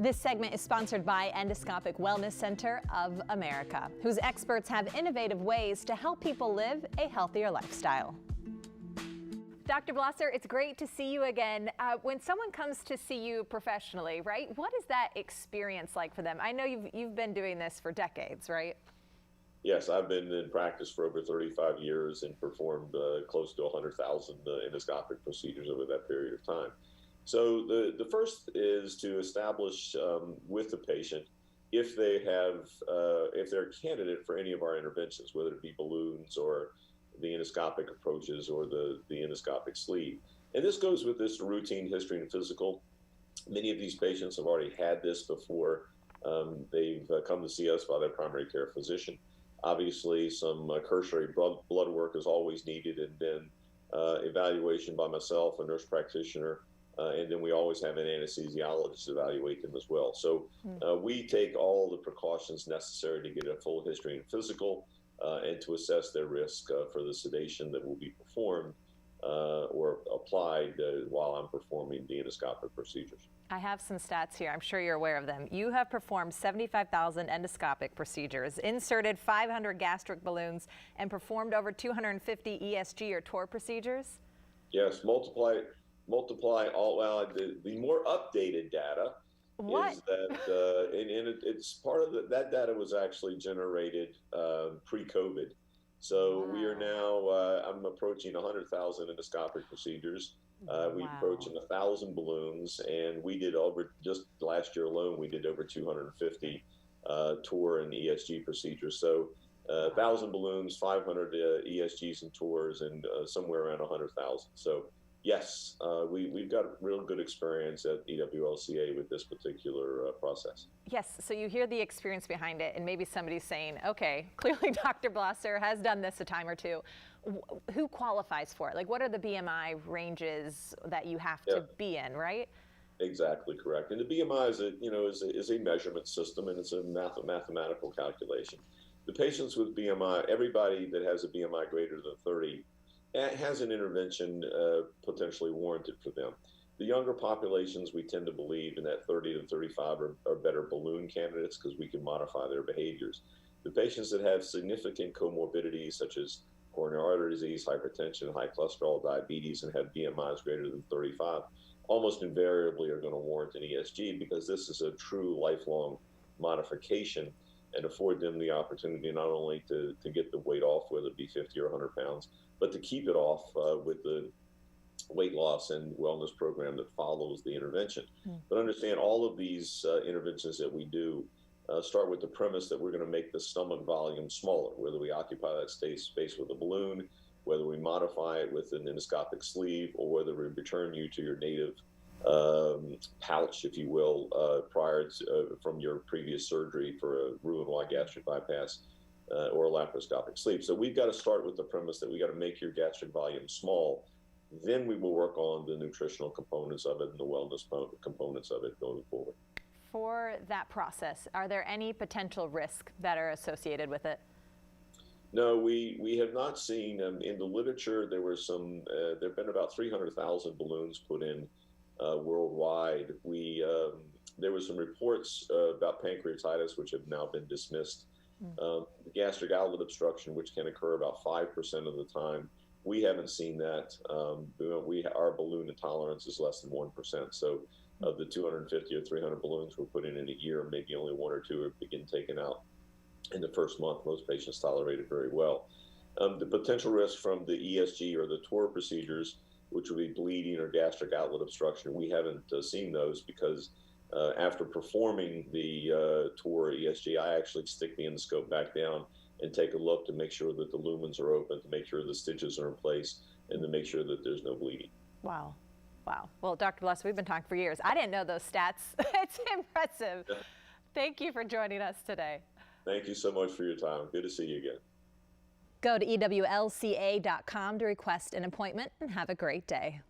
This segment is sponsored by Endoscopic Wellness Center of America, whose experts have innovative ways to help people live a healthier lifestyle. Dr. Blosser, it's great to see you again. When someone comes to see you professionally, right, what is that experience like for them? I know you've been doing this for decades, right? Yes, I've been in practice for over 35 years and performed close to 100,000 endoscopic procedures over that period of time. So the first is to establish with the patient if they have if they're a candidate for any of our interventions, whether it be balloons or the endoscopic approaches or the endoscopic sleeve. And this goes with this routine history and physical. Many of these patients have already had this before. They've come to see us by their primary care physician. Obviously, some cursory blood work is always needed, and then evaluation by myself, a nurse practitioner, and then we always have an anesthesiologist evaluate them as well. So we take all the precautions necessary to get a full history and physical and to assess their risk for the sedation that will be performed or applied while I'm performing the endoscopic procedures. I have some stats here. I'm sure you're aware of them. You have performed 75,000 endoscopic procedures, inserted 500 gastric balloons, and performed over 250 ESG or TOR procedures? Yes, multiply all. Well, the more updated data is that, and it's part of that data was actually generated pre-COVID. So we are now, I'm approaching 100,000 endoscopic procedures. We're approaching 1,000 balloons, and we did over, just last year alone, we did over 250 TOR and ESG procedures. So 1,000 balloons, 500 ESGs and TORs, and somewhere around 100,000. So yes, we've got real good experience at EWLCA with this particular process. Yes, so you hear the experience behind it, and maybe somebody's saying, okay, clearly Dr. Blosser has done this a time or two. Who qualifies for it? Like, what are the BMI ranges that you have to be in, right? Exactly correct. And the BMI is a measurement system, and it's a mathematical calculation. The patients with BMI, everybody that has a BMI greater than 30, has an intervention potentially warranted for them. The younger populations, we tend to believe in that 30 to 35 are better balloon candidates because we can modify their behaviors. The patients that have significant comorbidities such as coronary artery disease, hypertension, high cholesterol, diabetes, and have BMIs greater than 35, almost invariably are going to warrant an ESG because this is a true lifelong modification and afford them the opportunity not only to get the weight off, whether it be 50 or 100 pounds, but to keep it off with the weight loss and wellness program that follows the intervention. But understand all of these interventions that we do start with the premise that we're going to make the stomach volume smaller, whether we occupy that space with a balloon, whether we modify it with an endoscopic sleeve, or whether we return you to your native pouch, if you will, prior to, from your previous surgery for a Roux-en-Y gastric bypass or a laparoscopic sleeve. So we've got to start with the premise that we got to make your gastric volume small. Then we will work on the nutritional components of it and the wellness components of it going forward. For that process, are there any potential risks that are associated with it? No, we have not seen in the literature. There were some. There have been about 300,000 balloons put in worldwide. There were some reports about pancreatitis, which have now been dismissed. The gastric outlet obstruction, which can occur about 5% of the time. We haven't seen that. Our balloon intolerance is less than 1%. So of the 250 or 300 balloons we're putting in a year, maybe only 1 or 2 are begin taken out in the first month. Most patients tolerate it very well. The potential risk from the ESG or the TOR procedures, which would be bleeding or gastric outlet obstruction, we haven't seen those because after performing the TOR ESG, I actually stick the endoscope back down and take a look to make sure that the lumens are open, to make sure the stitches are in place, and to make sure that there's no bleeding. Wow. Wow. Well, Dr. Blosser, we've been talking for years. I didn't know those stats. It's impressive. Thank you for joining us today. Thank you so much for your time. Good to see you again. Go to EWLCA.com to request an appointment and have a great day.